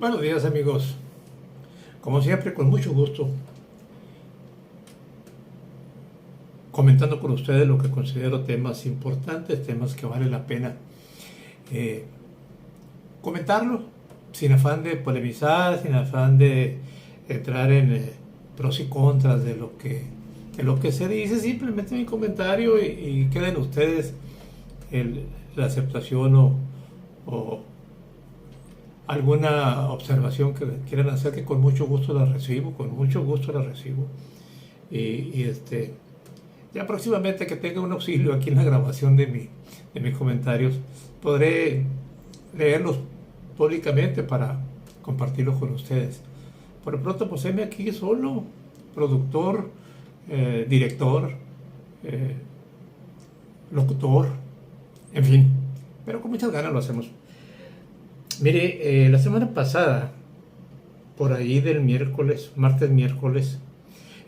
Buenos días, amigos. Como siempre, con mucho gusto, comentando con ustedes lo que considero temas importantes, temas que vale la pena eh, comentarlo, sin afán de polemizar, sin afán de entrar en pros y contras de lo que se dice. Simplemente mi comentario y queden ustedes la aceptación o alguna observación que quieran hacer, que con mucho gusto la recibo, con mucho gusto la recibo. Y ya próximamente que tenga un auxilio aquí en la grabación de mis comentarios, podré leerlos públicamente para compartirlos con ustedes. Por lo pronto, pues heme aquí solo, productor, director, locutor, en fin, pero con muchas ganas lo hacemos. Mire, la semana pasada, por ahí del martes, miércoles,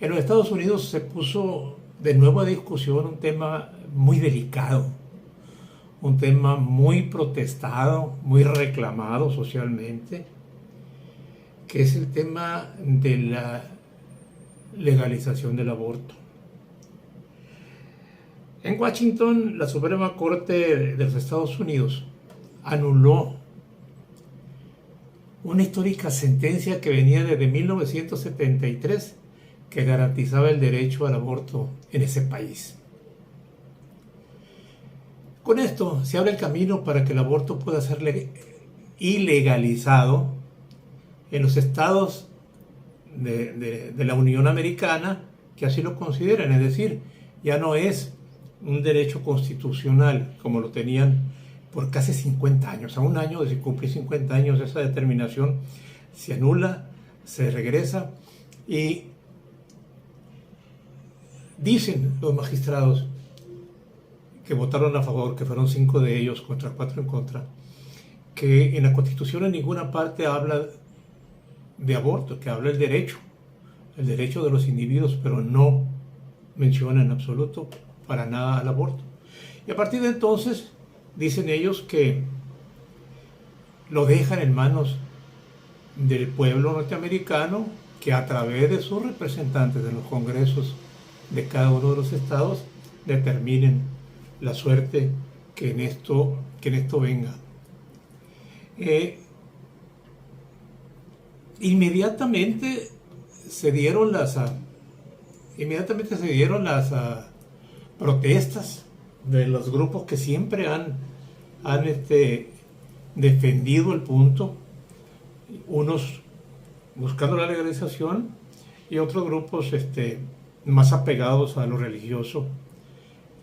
en los Estados Unidos se puso de nuevo a discusión un tema muy delicado, un tema muy protestado, muy reclamado socialmente, que es el tema de la legalización del aborto. En Washington, la Suprema Corte de los Estados Unidos anuló una histórica sentencia que venía desde 1973 que garantizaba el derecho al aborto en ese país. Con esto se abre el camino para que el aborto pueda ser ilegalizado en los estados de la Unión Americana que así lo consideran, es decir, ya no es un derecho constitucional como lo tenían por casi 50 años. A un año de cumplir 50 años esa determinación se anula, se regresa y dicen los magistrados que votaron a favor, que fueron 5 de ellos contra 4 en contra, que en la Constitución en ninguna parte habla de aborto, que habla el derecho de los individuos, pero no menciona en absoluto para nada al aborto. Y a partir de entonces dicen ellos que lo dejan en manos del pueblo norteamericano, que a través de sus representantes en los congresos de cada uno de los estados determinen la suerte que en esto venga. Inmediatamente se dieron las protestas de los grupos que siempre han defendido el punto, unos buscando la legalización y otros grupos más apegados a lo religioso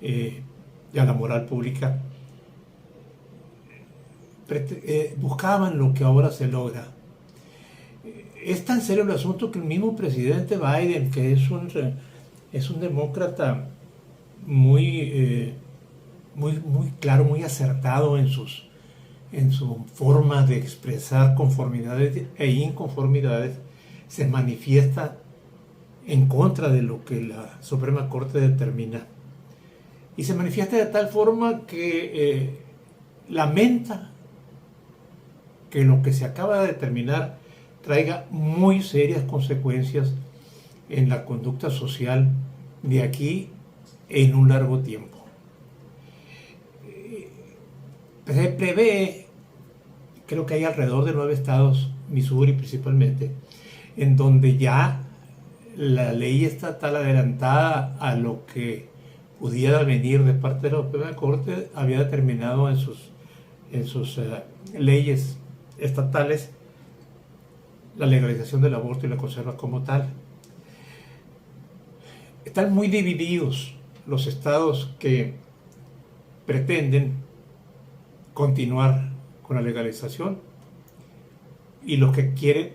y a la moral pública. Buscaban lo que ahora se logra. Es tan serio el asunto que el mismo presidente Biden, que es un demócrata muy claro, muy acertado en su forma de expresar conformidades e inconformidades, se manifiesta en contra de lo que la Suprema Corte determina. Y se manifiesta de tal forma que lamenta que lo que se acaba de determinar traiga muy serias consecuencias en la conducta social de aquí en un largo tiempo. Se prevé, creo que hay alrededor de 9 estados, Missouri principalmente, en donde ya la ley estatal adelantada a lo que pudiera venir de parte de la Suprema Corte había determinado en sus leyes estatales la legalización del aborto y la conserva como tal. Están muy divididos los estados que pretenden continuar con la legalización y los que quieren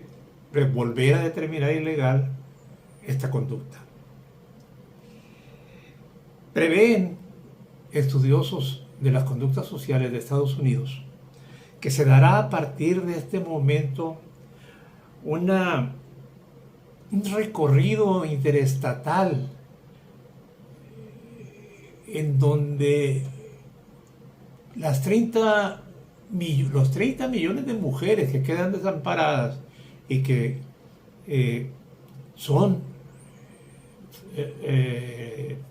volver a determinar ilegal esta conducta. Prevén estudiosos de las conductas sociales de Estados Unidos que se dará a partir de este momento un recorrido interestatal en donde las 30 los 30 millones de mujeres que quedan desamparadas y que son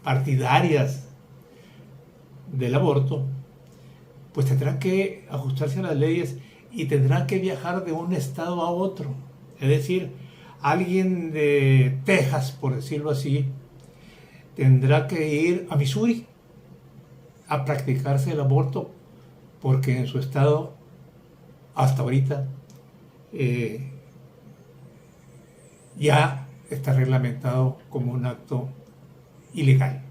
partidarias del aborto, pues tendrán que ajustarse a las leyes y tendrán que viajar de un estado a otro. Es decir, alguien de Texas, por decirlo así, tendrá que ir a Missouri a practicarse el aborto porque en su estado, hasta ahorita, ya está reglamentado como un acto ilegal.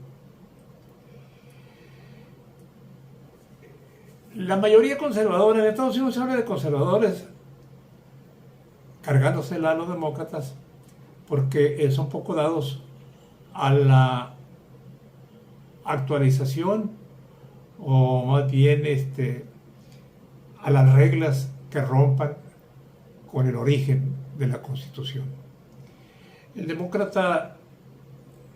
La mayoría conservadora, en Estados Unidos se habla de conservadores cargándosela a los demócratas porque son poco dados a la actualización o más bien a las reglas que rompan con el origen de la Constitución. El demócrata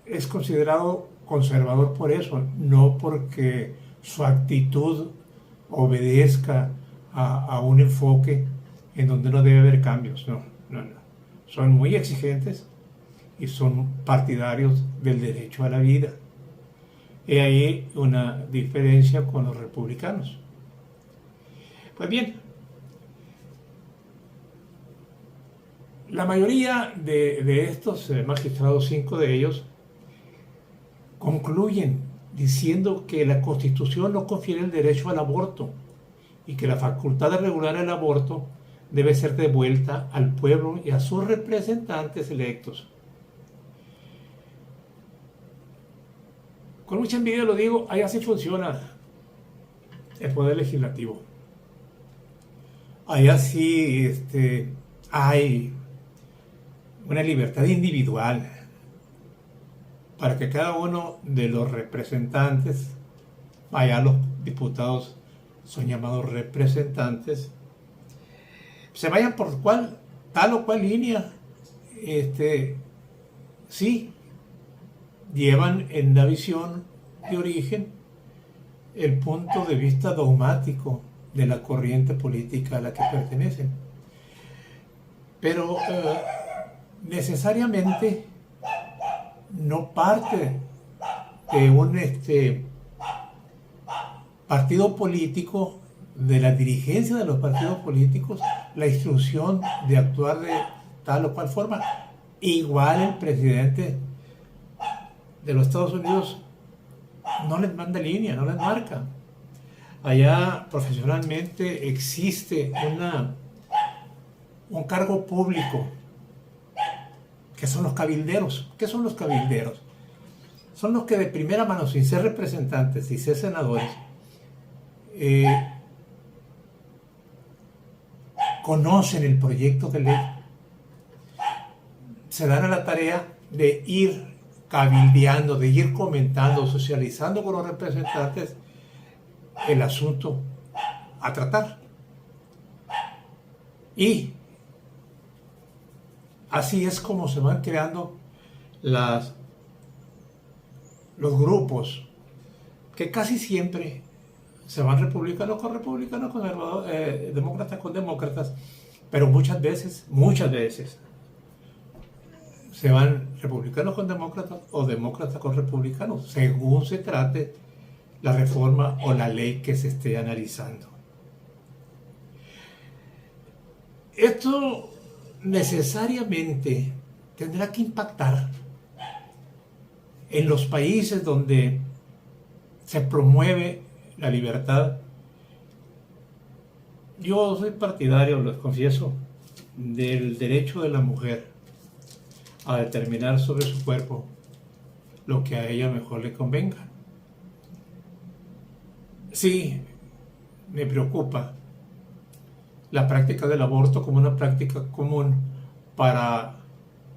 es considerado conservador por eso, no porque su actitud obedezca a un enfoque en donde no debe haber cambios. No. Son muy exigentes y son partidarios del derecho a la vida. Y ahí una diferencia con los republicanos. Pues bien, la mayoría de estos magistrados, 5 de ellos, concluyen diciendo que la Constitución no confiere el derecho al aborto y que la facultad de regular el aborto debe ser devuelta al pueblo y a sus representantes electos. Con mucha envidia lo digo, allá sí funciona el poder legislativo. Allá sí hay una libertad individual para que cada uno de los representantes, allá los diputados son llamados representantes, se vayan por tal o cual línea, sí, llevan en la visión de origen el punto de vista dogmático de la corriente política a la que pertenecen. Pero necesariamente no parte de un partido político, de la dirigencia de los partidos políticos, la instrucción de actuar de tal o cual forma. Igual el presidente de los Estados Unidos no les manda línea, no les marca. Allá profesionalmente existe un cargo público que son los cabilderos. ¿Qué son los cabilderos? Son los que de primera mano, sin ser representantes y ser senadores, conocen el proyecto de ley, se dan a la tarea de ir cabildeando, de ir comentando, socializando con los representantes el asunto a tratar. Y así es como se van creando los grupos que casi siempre se van republicanos con republicanos, demócratas con demócratas, pero muchas veces se van republicanos con demócratas o demócratas con republicanos, según se trate la reforma o la ley que se esté analizando. Esto necesariamente tendrá que impactar en los países donde se promueve la libertad. Yo soy partidario, les confieso, del derecho de la mujer a determinar sobre su cuerpo lo que a ella mejor le convenga. Sí, me preocupa la práctica del aborto como una práctica común para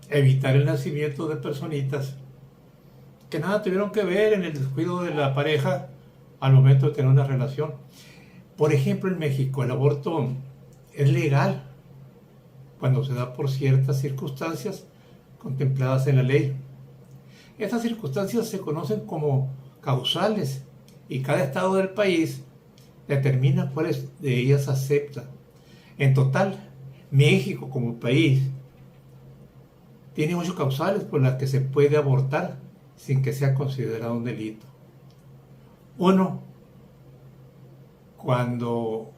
evitar el nacimiento de personitas que nada tuvieron que ver en el descuido de la pareja al momento de tener una relación. Por ejemplo, en México el aborto es legal cuando se da por ciertas circunstancias contempladas en la ley. Estas circunstancias se conocen como causales y cada estado del país determina cuáles de ellas acepta. En total, México como país tiene 8 causales por las que se puede abortar sin que sea considerado un delito. 1. Cuando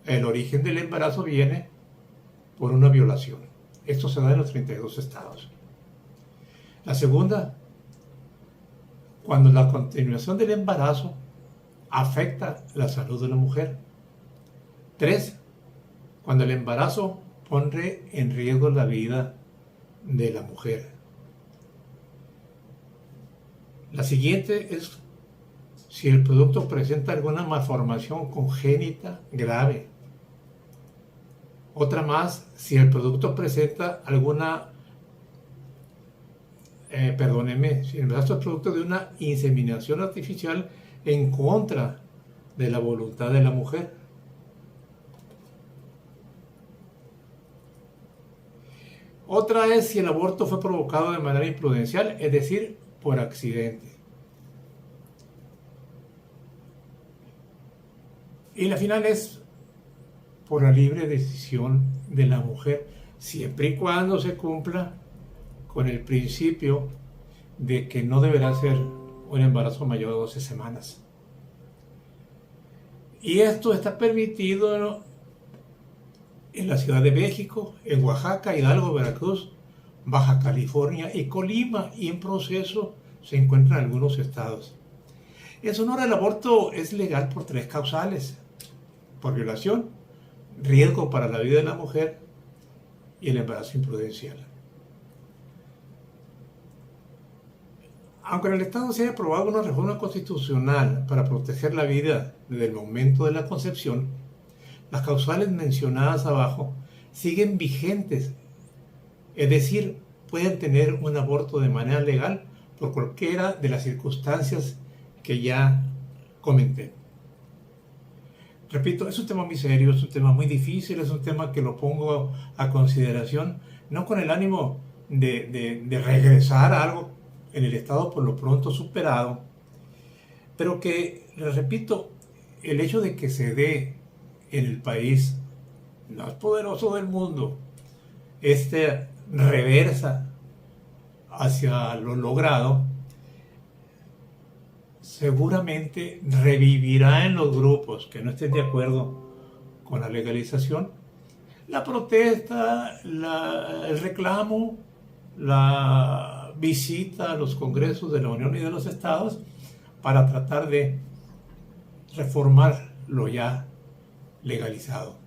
el origen del embarazo viene por una violación. Esto se da en los 32 estados. La segunda, cuando la continuación del embarazo afecta la salud de la mujer. 3. Cuando el embarazo pone en riesgo la vida de la mujer. La siguiente es si el producto presenta alguna malformación congénita grave. Otra más, si el producto presenta alguna, si el embarazo es producto de una inseminación artificial en contra de la voluntad de la mujer. Otra es si el aborto fue provocado de manera imprudencial, es decir, por accidente. Y la final es por la libre decisión de la mujer, siempre y cuando se cumpla con el principio de que no deberá ser un embarazo mayor de 12 semanas. Y esto está permitido en la Ciudad de México, en Oaxaca, Hidalgo, Veracruz, Baja California y Colima, y en proceso se encuentran algunos estados. En Sonora el aborto es legal por 3 causales: por violación, riesgo para la vida de la mujer y el embarazo imprudencial. Aunque en el Estado se haya aprobado una reforma constitucional para proteger la vida desde el momento de la concepción, las causales mencionadas abajo siguen vigentes, es decir, pueden tener un aborto de manera legal por cualquiera de las circunstancias que ya comenté. Repito, es un tema muy serio, es un tema muy difícil, es un tema que lo pongo a consideración, no con el ánimo de regresar a algo en el estado por lo pronto superado, pero que, les repito, el hecho de que se dé en el país más poderoso del mundo esta reversa hacia lo logrado, seguramente revivirá en los grupos que no estén de acuerdo con la legalización la protesta, el reclamo, la visita a los congresos de la Unión y de los estados para tratar de reformar lo ya legalizado.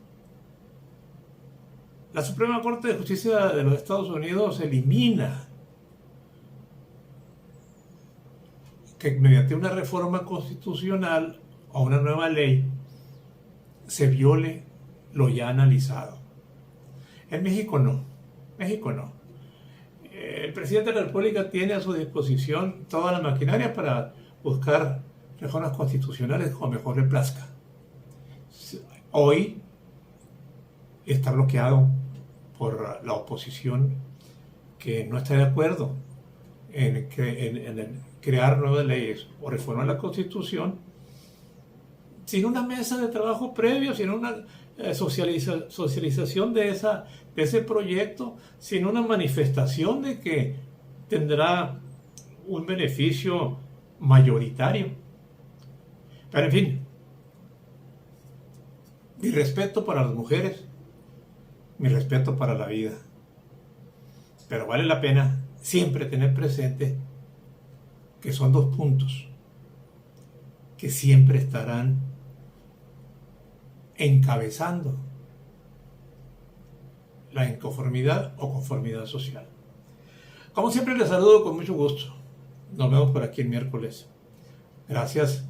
La Suprema Corte de Justicia de los Estados Unidos elimina que mediante una reforma constitucional o una nueva ley se viole lo ya analizado. En México no. México no. El presidente de la República tiene a su disposición toda la maquinaria para buscar reformas constitucionales como mejor le plazca. Hoy está bloqueado por la oposición que no está de acuerdo en crear nuevas leyes o reformar la Constitución sin una mesa de trabajo previo, sin una socialización de ese proyecto, sin una manifestación de que tendrá un beneficio mayoritario. Pero en fin, mi respeto para las mujeres, mi respeto para la vida. Pero vale la pena siempre tener presente que son 2 puntos que siempre estarán encabezando la inconformidad o conformidad social. Como siempre les saludo con mucho gusto. Nos vemos por aquí el miércoles. Gracias.